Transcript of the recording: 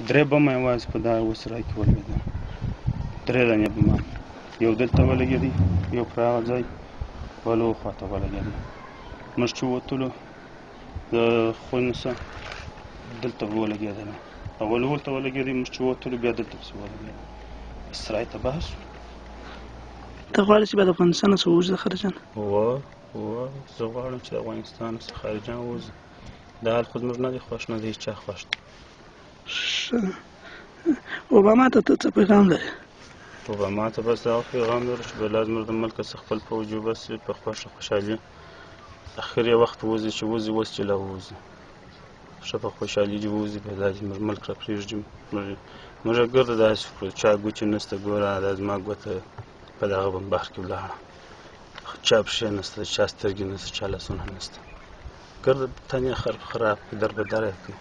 درې بمه یوازې په دغه وسرای کې ولګېدل، 3 دانې بمان، یو دلته ولګېدی، یو پر هغه ځای بلو خواته ولګېدی. موږ چې ووتلو د خونې څخه دلته ولګېدله، اول هلته ولګېدی، موږ چې ووتلو بیا دلته پسې ولګېده، سرای تباه شو. ته غواړې چې بیا د افغانستان څخه ووځې د خارجان؟ زه غواړم چې د افغانستان څخه خارجان ووځي. دا حال خو زموږ نه دی خوښ، نه د هېچا خوښ دی. اوباما ته ته څه پیغام لرې؟ اوباما ته بس دغه پیغام لرو چې بلا زموږ د ملکه څخه خپل پوځ وباسي په خوښه خوشحالي، اخر یې وخت ووځي چې وځي، اوس چې لا ووځي، ښه په خوشحالي دې ووځي، بیا دا زموږ ملک را پرېږدي. موږ یې ګرده داسې وکړو، چا ګوتې نشته، ګوره دا زما ګوته په دغه بمبار کې ولاړه، چا پښې نشته، چا سترګې نشته، چا لاسونه نشته، ګرده تن یې خراب کړي، در بدره یې کړي.